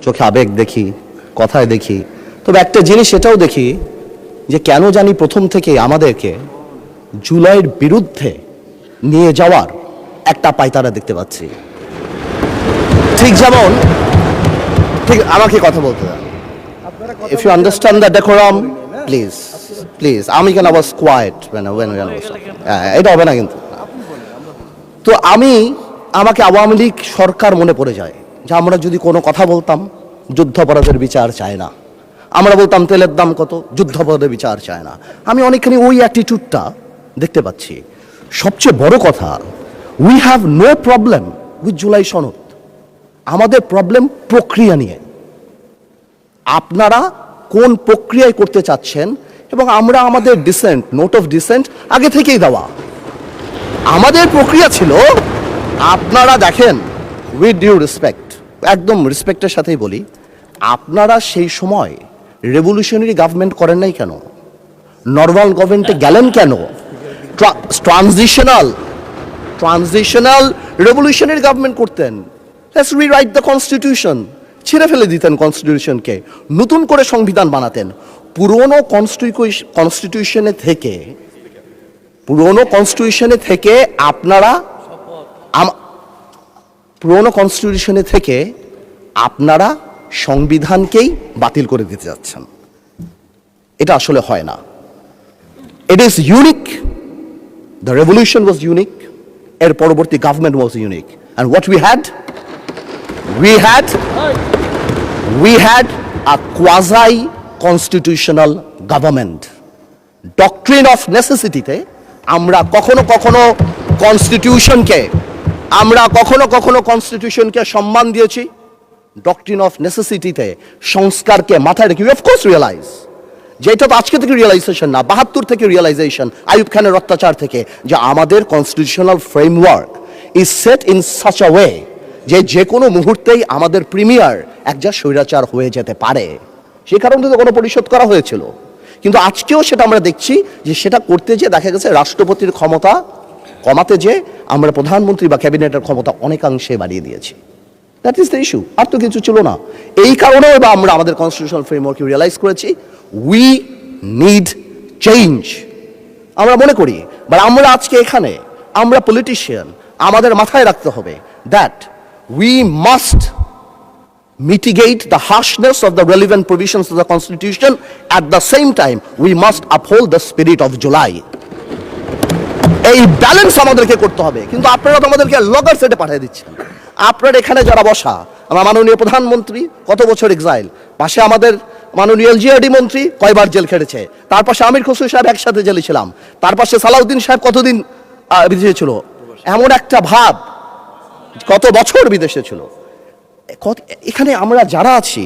চোখে আবেগ দেখি, কথায় দেখি, তবে একটা জিনিস এটাও দেখি যে কেন জানি প্রথম থেকে আমাদেরকে জুলাইয়ের বিরুদ্ধে নিয়ে যাওয়ার একটা পায়তারা দেখতে পাচ্ছি। ঠিক যেমন, ঠিক আমাকে কথা বলতে দেন। If you understand the decorum, please. আমি কেন was quiet when এটা হবে না কিন্তু। তো আমাকে আওয়ামী লীগ সরকার মনে পড়ে যায় যে আমরা যদি কোনো কথা বলতাম যুদ্ধাপরাধের বিচার চায় না, আমরা বলতাম তেলের দাম কত, যুদ্ধাপরাধের বিচার চায় না। আমি অনেকখানি ওই অ্যাটিটিউডটা দেখতে পাচ্ছি। সবচেয়ে বড় কথা, we have no problem with July সনদ। আমাদের প্রবলেম প্রক্রিয়া নিয়ে। আপনারা কোন প্রক্রিয়ায় করতে চাচ্ছেন, এবং আমরা আমাদের ডিসেন্ট, নোট অফ ডিসেন্ট আগে থেকেই দেওয়া। আমাদের প্রক্রিয়া ছিল, আপনারা দেখেন, উইথ ডিউ রেসপেক্ট, একদম রেসপেক্টের সাথেই বলি, আপনারা সেই সময় রেভলিউশনারি গভর্নমেন্ট করেন নাই কেন? নর্মাল গভর্নমেন্টে গেলেন কেন? ট্রানজিশনাল রেভলিউশনারি গভর্নমেন্ট করতেন। লেটস রিরাইট দ্য কনস্টিটিউশন, ছিঁড়ে ফেলে দিতেন কনস্টিটিউশনকে, নতুন করে সংবিধান বানাতেন। পুরনো কনস্টিটিউশনে থেকে আপনারা সংবিধানকেই বাতিল করে দিতে যাচ্ছেন। এটা আসলে হয় না। It is unique. The revolution was unique, এর পরবর্তী government was unique. And what we had a quasi constitutional government. Doctrine of necessity তে আমরা কখনো কনস্টিটিউশনকে সম্মান দিয়েছি। ডক্ট্রিন অফ নেসেসিটিতে সংস্কারকে মাথায় রেখে অফ কোর্স রিয়েলাইজ, যেটা তো আজকে থেকে রিয়েলাইজেশন না, 72 থেকে রিয়েলাইজেশন, আইয়ুব খানের অত্যাচার থেকে, যে আমাদের constitutional framework is set in such a way যে কোনো মুহূর্তেই আমাদের প্রিমিয়ার একজন স্বৈরাচার হয়ে যেতে পারে। সেই কারণে তো কোনো পরিশোধ করা হয়েছিল। কিন্তু আজকেও সেটা আমরা দেখছি যে সেটা করতে যে দেখা গেছে রাষ্ট্রপতির ক্ষমতা কমাতে যে আমরা প্রধানমন্ত্রী বা ক্যাবিনেটের ক্ষমতা অনেকাংশে বাড়িয়ে দিয়েছি। দ্যাট ইজ দ্য ইস্যু, আর তো কিছু ছিল না। এই কারণেও বা আমরা আমাদের কনস্টিটিউশনাল ফ্রেমওয়ার্কে রিয়েলাইজ করেছি উই নিড চেঞ্জ। আমরা মনে করি, বাট আমরা আজকে এখানে আমরা পলিটিশিয়ান, আমাদের মাথায় রাখতে হবে that we must mitigate the harshness of the relevant provisions of the Constitution. At the same time, we must uphold the spirit of July. এই ব্যালেন্স আমাদেরকে করতে হবে। কিন্তু আপনারা তো আমাদেরকে লগর সেটে পাঠিয়ে দিচ্ছেন। আপনারা এখানে যারা বসা, আমার মাননীয় প্রধানমন্ত্রী কত বছর এক্সাইল, পাশে আমাদের মাননীয় এলজিআরডি মন্ত্রী কয়বার জেল খেটেছে, তার পাশে আমির খসরু সাহেব একসাথে জেলে ছিলাম, তার পাশে সালাউদ্দিন সাহেব কতদিন বিদেশে ছিল, এমন একটা ভাব, কত বছর বিদেশে ছিল। এখানে আমরা যারা আছি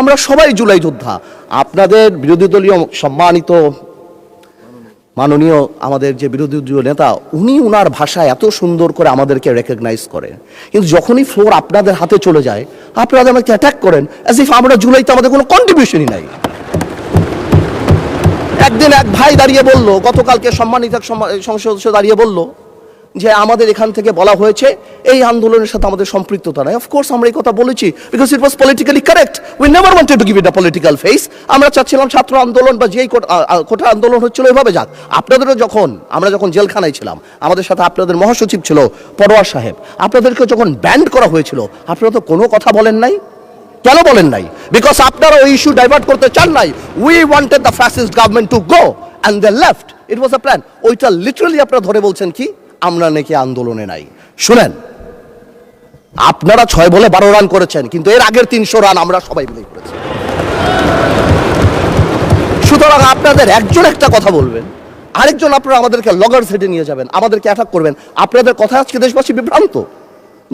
আমরা সবাই জুলাই যোদ্ধা। আপনাদের বিরোধী দলীয় সম্মানিত মাননীয় আমাদের যে বিরোধী দলীয় নেতা, উনার ভাষায় এত সুন্দর করে আমাদেরকে রেকগনাইজ করেন, কিন্তু যখনই ফ্লোর আপনাদের হাতে চলে যায় আপনারা আমাকে অ্যাটাক করেন অ্যাজ ইফ আমরা জুলাইতে আমাদের কোনো কন্ট্রিবিউশনই নাই। একদিন এক ভাই দাঁড়িয়ে বলল, গতকালকে সম্মানিত সংসদ সদস্য দাঁড়িয়ে বলল যে আমাদের এখান থেকে বলা হয়েছে এই আন্দোলনের সাথে আমাদের সম্পৃক্ততা নাই। অফকোর্স আমরা এই কথা বলেছি, because it was politically correct. We never wanted to give it a political face. আমরা চাচ্ছিলাম ছাত্র আন্দোলন বা যেই কোটা আন্দোলন হচ্ছিল ওইভাবে যাক। আপনাদেরও আমরা যখন জেলখানায় ছিলাম, আমাদের সাথে আপনাদের মহাসচিব ছিল পরোয়ার সাহেব, আপনাদেরকে যখন ব্যান্ড করা হয়েছিল আপনারা তো কোনো কথা বলেন নাই। কেন বলেন নাই? বিকজ আপনারা ওই ইস্যু ডাইভার্ট করতে চান নাই। We wanted the fascist government to go and they left. It was a plan. ওইটা লিটারালি আপনারা ধরে বলছেন কি আমরা নাকি আন্দোলনে নাই। শুনেন, আপনারা 6 বলে 12 রান করেছেন, কিন্তু এর আগের 300 রান আমরা সবাই মিলে করেছি। সুতরাং আপনাদের একজন একটা কথা বলবেন, আরেকজন আপনারা আমাদেরকে লগর সেটে নিয়ে যাবেন, আমাদেরকে অ্যাটাক করবেন। আপনাদের কথা আজকে দেশবাসী বিভ্রান্ত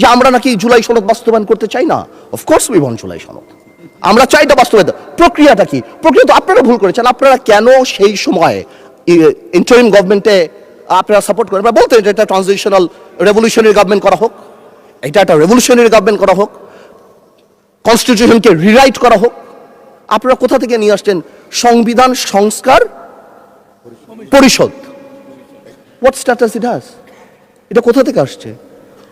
যে আমরা নাকি জুলাই সনদ বাস্তবায়ন করতে চাই না। অফকোর্স উই ওয়ান্ট জুলাই সনদ, আমরা চাই এটা বাস্তবায়ন। প্রক্রিয়াটা কি? প্রক্রিয়া তো আপনারা ভুল করেছেন। আপনারা কেন সেই সময় ইন্টারিম গভর্নমেন্টে আপনারা সাপোর্ট করেন? বলতে এটা ট্রানজিশনাল রেভলিউশনারি গভর্নমেন্ট করা হোক, এটা একটা রেভলিউশনারি গভর্নমেন্ট করা হোক, কনস্টিটিউশনকে রিরাইট করা হোক। আপনারা কোথা থেকে নিয়ে আসছেন সংবিধান সংস্কার পরিষদ? What status it has? এটা কোথা থেকে আসছে?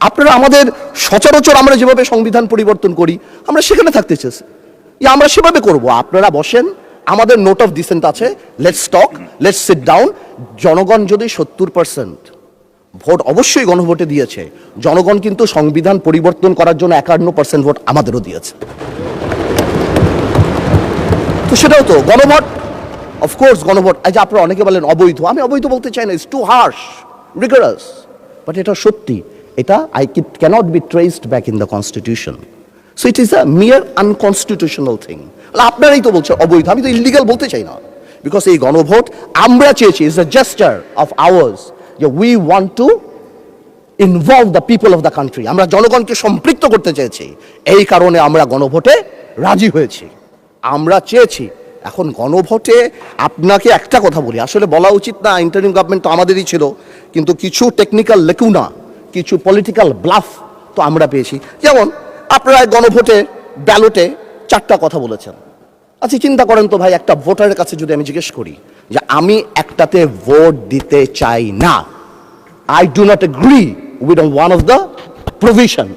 আপনারা আমাদের সচরাচর আমরা যেভাবে সংবিধান পরিবর্তন করি আমরা সেখানে থাকতে চাই। আমরা সেভাবে করব। আপনারা বসেন, আমাদের নোট অফ ডিসেন্ট আছে, let's talk, let's sit down. জনগণ যদি 70% ভোট অবশ্যই গণভোটে দিয়েছে, জনগণ কিন্তু সংবিধান পরিবর্তন করার জন্য 51% ভোট আমাদেরও দিয়েছে। তো সেটাও তো গণভোট, অফকোর্স গণভোট। এই যে আপনারা অনেকে বলেন অবৈধ, আমি অবৈধ বলতে চাই না, it's too harsh, rigorous, but এটা সত্যি, এটা cannot be traced back in the constitution. So it is a mere unconstitutional thing. আপনারাই তো বলছেন অবৈধ, আমি তো ইলিগাল বলতে চাই না, বিকজ এই গণভোট আমরা চেয়েছি, is a gesture of ours, that we want to involve the people of the country. আমরা জনগণকে সম্পৃক্ত করতে চেয়েছি, এই কারণে আমরা গণভোটে রাজি হয়েছি, আমরা চেয়েছি। এখন গণভোটে আপনাকে একটা কথা বলি, আসলে বলা উচিত না, ইন্টারিম গভর্নমেন্ট তো আমাদেরই ছিল, কিন্তু কিছু টেকনিক্যাল লেকুনা, কিছু পলিটিক্যাল ব্লাফ তো আমরা পেয়েছি। যেমন আপনারা গণভোটে ব্যালটে 4টা কথা বলেছেন। আচ্ছা চিন্তা করেন তো ভাই, একটা ভোটারের কাছে যদি আমি জিজ্ঞেস করি যে আমি একটাতে ভোট দিতে চাই না, I do not agree with one of the provision,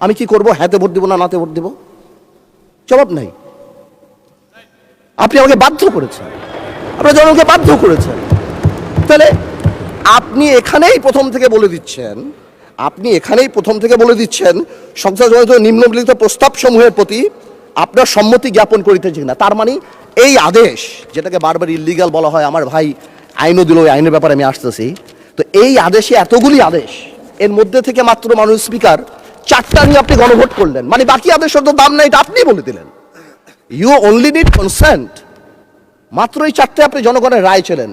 আমি কি করব? হ্যাঁতে ভোট দিব না নাতে ভোট দিব? জবাব নাই। আপনি আমাকে বাধ্য করেছেন, আপনারা জনগণকে বাধ্য করেছেন। তাহলে আপনি এখানেই প্রথম থেকে বলে দিচ্ছেন, সংসদজনিত নিম্নলিখিত প্রস্তাব সমূহের প্রতি আপনার সম্মতি জ্ঞাপন করিতেছি না। তার মানে এই আদেশ, যেটাকে বারবার ইল্লিগাল বলা হয়, আমার ভাই আইনও দিল, ওই আইনের ব্যাপারে আমি আসতেছি। তো এই আদেশে এতগুলি আদেশ, এর মধ্যে থেকে মাত্র মাননীয় স্পিকার 4টা নিয়ে আপনি গণভোট করলেন, মানে বাকি আদেশের তো দাম নাই, এটা আপনি বলে দিলেন। You only need consent. মাত্র এই 4টে আপনি জনগণের রায় ছিলেন,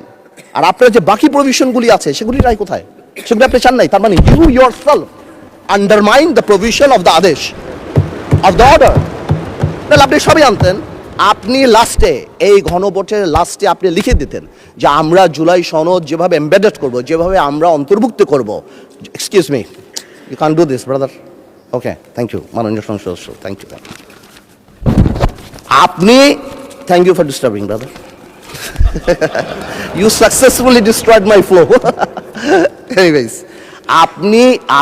আর আপনার যে বাকি প্রভিশনগুলি আছে সেগুলি রায় কোথায়? সেগুলি আপনি চান নাই। তার মানে you yourself undermine the provision of the আদেশ অফ দ্য অর্ডার। তাহলে আপনি সবই আনতেন, আপনি লাস্টে, এই গণভোটের লাস্টে আপনি লিখে দিতেন যে আমরা জুলাই সনদ যেভাবে এমবেডেড করব, যেভাবে আমরা অন্তর্ভুক্ত করব। Excuse me, you can do this brother. Okay, thank you মাননীয় সংসদ সদস্য, থ্যাংক ইউ। আপনি, thank you for disturbing brother, you successfully destroyed my flow. Anyways,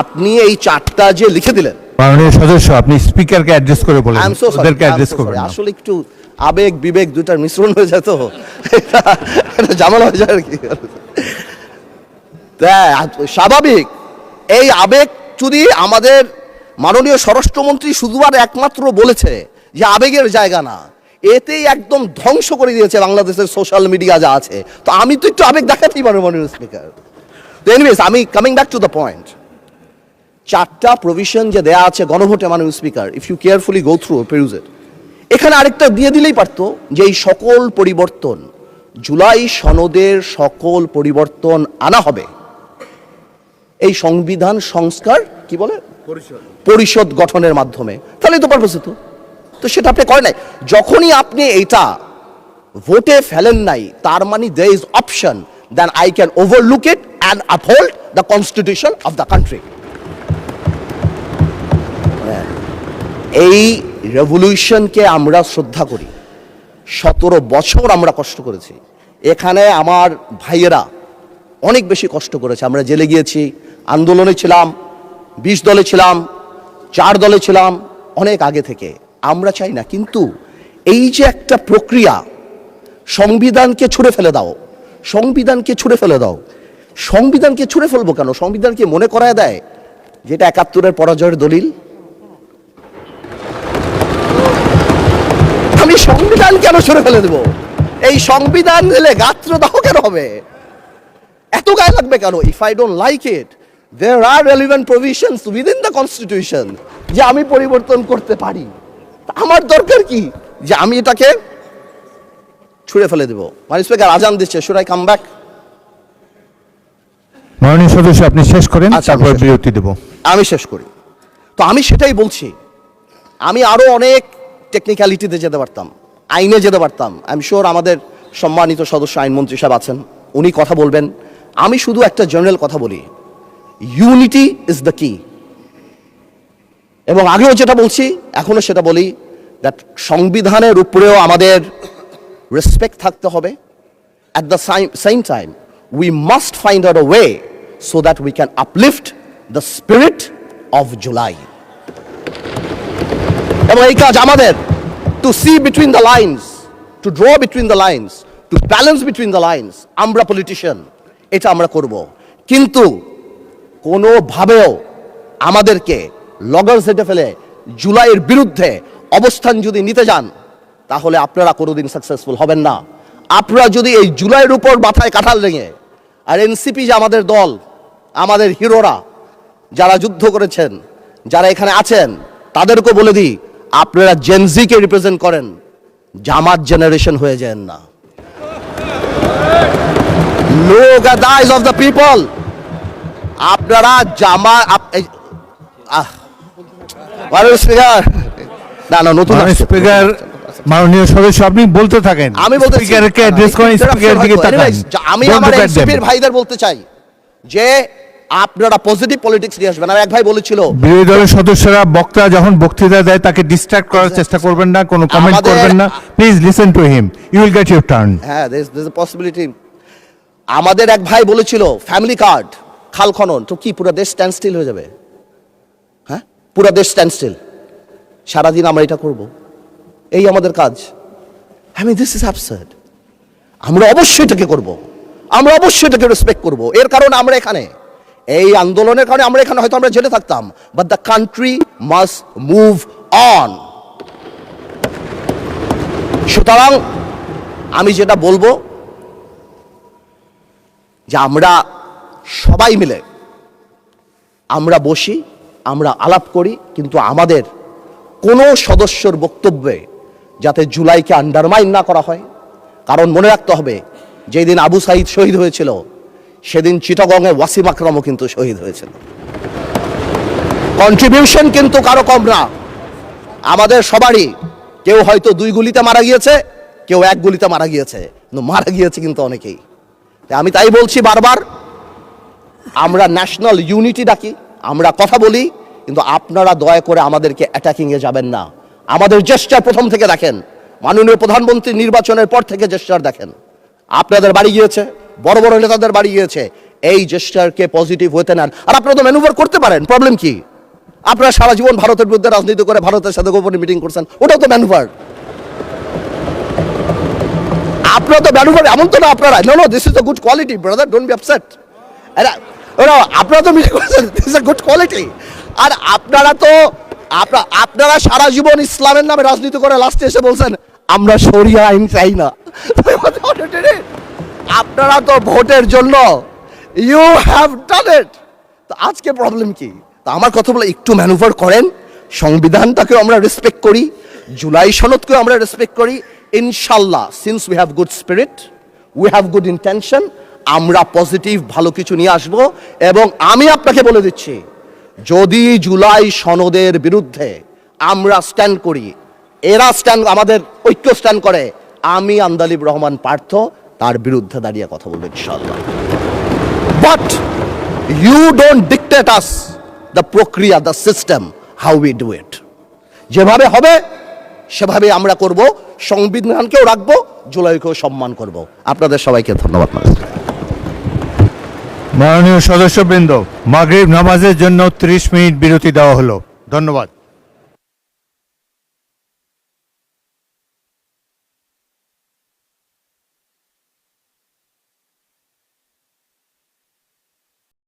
আপনি এই 4টা যে লিখে দিলেন, মাননীয় সদস্য আপনি স্পিকারকে অ্যাড্রেস করে বলেন, ওদেরকে অ্যাড্রেস করবেন না। আসলে একটু আবেগ বিবেক দুটার মিশ্রণ হয়ে যায়, তো এটা ঝামেলা হয়ে যায় আর কি। স্বাভাবিক, এই আবেগ যদি আমাদের মাননীয় স্বরাষ্ট্রমন্ত্রী শুধু আর একমাত্র বলেছে যে আবেগের জায়গা না, এতেই একদম ধ্বংস করে দিয়েছে বাংলাদেশের সোশ্যাল মিডিয়া যা আছে। তো আমি তো একটু আবেগ দেখাতেই পারবো মাননীয় স্পিকার। তো এনিওয়েজ, আমি coming back to the point, 4টা প্রভিশন যে দেয়া আছে গণভোটে মাননীয় speaker, if you carefully go through peruse it, এখানে আরেকটা দিয়ে দিলেই পারতো যে এই সকল পরিবর্তন, জুলাই সনদের সকল পরিবর্তন আনা হবে এই সংবিধান সংস্কার কি বলে পরিষদ গঠনের মাধ্যমে। তাহলেই তো পারপোস হতো। তো সেটা আপনি করেন নাই। যখনই আপনি এটা ভোটে ফেলেন নাই, তার মানে there is option then I can overlook it and uphold the constitution of the country. এই রেভলিউশনকে আমরা শ্রদ্ধা করি। 17 বছর আমরা কষ্ট করেছি। এখানে আমার ভাইয়েরা অনেক বেশি কষ্ট করেছে। আমরা জেলে গিয়েছি, আন্দোলনে ছিলাম, 20 দলে ছিলাম, 4 দলে ছিলাম, অনেক আগে থেকে। আমরা চাই না, কিন্তু এই যে একটা প্রক্রিয়া, সংবিধানকে ছুঁড়ে ফেলে দাও, সংবিধানকে ছুঁড়ে ফেলে দাও। সংবিধানকে ছুঁড়ে ফেলবো কেন? সংবিধানকে মনে করায় দেয় যেটা 71-এর পরাজয়ের দলিল। আমি সংবিধান কেন ছুঁড়ে ফেলে দেবো? এই সংবিধান দিলে গাত্রদাহ কেন হবে? এত গায়ে লাগবে কেন? If I don't like it, there are relevant provisions within the constitution যে আমি পরিবর্তন করতে পারি। আমার দরকার কি যে আমি এটাকে ছুঁড়ে ফেলে দেবো? মাননীয় স্পিকার আজান দিচ্ছে, should I come back? মাননীয় সদস্য আপনি শেষ করেন, তারপর বিরতি দেব। আমি শেষ করি। তো আমি সেটাই বলছি, আমি আরো অনেক টেকনিক্যালিটিতে যেতে পারতাম, আইনে যেতে পারতাম। আই এম শিওর আমাদের সম্মানিত সদস্য আইনমন্ত্রী সাহেব আছেন, উনি কথা বলবেন। আমি শুধু একটা জেনারেল কথা বলি, ইউনিটি ইজ দ্য কি। এবং আগেও যেটা বলছি, এখনো সেটা বলি, দ্যাট সংবিধানের উপরেও আমাদের রেসপেক্ট থাকতে হবে। At the same time we must find out a way so that we can uplift the spirit of July. এবং এই কাজ আমাদের to see between the lines, to draw between the lines, to balance between the lines. আমরা politician, এটা আমরা করব, কিন্তু কোনোভাবেও আমাদেরকে লগর সেটে ফেলে জুলাইয়ের বিরুদ্ধে অবস্থান যদি নিতে যান, তাহলে আপনারা কোনোদিন সাকসেসফুল হবেন না। আপনারা যদি এই জুলাইয়ের উপর মাথায় কাঁঠাল লেগে, আর এনসিপি যে আমাদের দল, আমাদের হিরোরা যারা যুদ্ধ করেছেন, যারা এখানে আছেন, তাদেরকে বলে দিই, আপনারা জেনজিকে রিপ্রেজেন্ট করেন, জামাত জেনারেশন হয়ে যান না। Look at the eyes of the people. আপনারা স্পিকার না নতুন স্পিকার, মাননীয় সদস্য, আপনি বলতে থাকেন। আমি বলতে স্পিকারকে অ্যাড্রেস করেন, স্পিকারের দিকে তাকান। আমি আমার এনসিপির ভাইদের বলতে চাই যে আপনারা পজিটিভ পলিটিক্স নিয়ে আসবেন। আর এক ভাই বলেছিল, বিরোধী দলের সদস্যরা বক্তা যখন বক্তৃতা দেয় তাকে ডিস্ট্রাক্ট করার চেষ্টা করবেন না, কোনো কমেন্ট করবেন না। Please listen to him, you will get your turn. হ্যাঁ, দেয়ার ইজ আ পসিবিলিটি। আমাদের এক ভাই বলেছিল ফ্যামিলি কার্ড, খাল খনন, তো কি পুরো দেশ স্ট্যান্ড স্টিল হয়ে যাবে? হ্যাঁ, পুরো দেশ স্ট্যান্ড স্টিল, সারাদিন আমরা এটা করব, এই আমাদের কাজ? I mean this is absurd. আমরা অবশ্যই এটাকে করব, আমরা অবশ্যই এটাকে রেসপেক্ট করব। এর কারণে আমরা এখানে, এই আন্দোলনের কারণে আমরা এখানে, হয়তো আমরা জেলে থাকতাম, but the country must move on. সুতরাং আমি যেটা বলবো যে আমরা সবাই মিলে আমরা বসি, আমরা আলাপ করি, কিন্তু আমাদের কোনো সদস্যর বক্তব্যে যাতে জুলাইকে আন্ডারমাইন না করা হয়। কারণ মনে রাখতে হবে, যেই দিন আবু সাইদ শহীদ হয়েছিল, সেদিন চিটাগংয়ে ওয়াসিম আকরামও কিন্তু শহীদ হয়েছিল। কন্ট্রিবিউশন কিন্তু কারো কম না, আমাদের সবারই। কেউ হয়তো 2 গুলিতে মারা গিয়েছে, কেউ 1 গুলিতে মারা গিয়েছে, কিন্তু মারা গিয়েছে কিন্তু অনেকেই। আমি তাই বলছি বারবার, আমরা ন্যাশনাল ইউনিটি ডাকি, আমরা কথা বলি, কিন্তু আপনারা দয়া করে আমাদেরকে অ্যাটাকিংয়ে যাবেন না। আমাদের জেস্টার প্রথম থেকে দেখেন, মাননীয় প্রধানমন্ত্রী নির্বাচনের পর থেকে জেস্টার দেখেন, আপনাদের বাড়ি গিয়েছে, বড় বড় নেতাদের বাড়ি গিয়েছে, এই জেস্টারকে পজিটিভ হতে নেন। আর আপনারা তো ম্যানুভার করতে পারেন, প্রবলেম কি? আপনারা সারা জীবন ভারতের বিরুদ্ধে রাজনীতি করে ভারতের সাথে গোপনে মিটিং করছেন, ওটাও তো ম্যানুভার। আপনারা তো ম্যানুভার, এমন তো না আপনারা, no this is a good quality brother, don't be upset. আপনারা তো মিটিং করছেন, this is a good quality. আর আপনারা সারা জীবন ইসলামের নামে রাজনীতি করে লাস্টে এসে বলছেন আমরা শরিয়া আইন চাই না। আপনারা তো ভোটের জন্য ইউ হ্যাভ ডান ইট। তো আজকে প্রবলেম কি? তো আমার কথা বলে একটু ম্যানুভার করেন, সংবিধানটাকে আমরা রেসপেক্ট করি, জুলাই সনদকে আমরা রেসপেক্ট করি। ইনশাল্লাহ, since we have good spirit, we have good intention, আমরা পজিটিভ ভালো কিছু নিয়ে আসব। এবং আমি আপনাকে বলে দিচ্ছি, যদি জুলাই সনদের বিরুদ্ধে আমরা স্ট্যান্ড করি, এরা স্ট্যান্ড, আমাদের ঐক্য স্ট্যান্ড করে, আমি আন্দালিব রহমান পার্থ তার বিরুদ্ধে দাঁড়িয়ে কথা বলবো ইনশাআল্লাহ। But you don't dictate us the প্রক্রিয়া, the system, how we do it. যেভাবে হবে সেভাবে আমরা করব, সংবিধানকেও রাখবো, জুলাইকেও সম্মান করব। আপনাদের সবাইকে ধন্যবাদ। মাননীয় সদস্যবৃন্দ, মাগরিব নামাজের জন্য 30 মিনিট বিরতি দেওয়া হলো। ধন্যবাদ।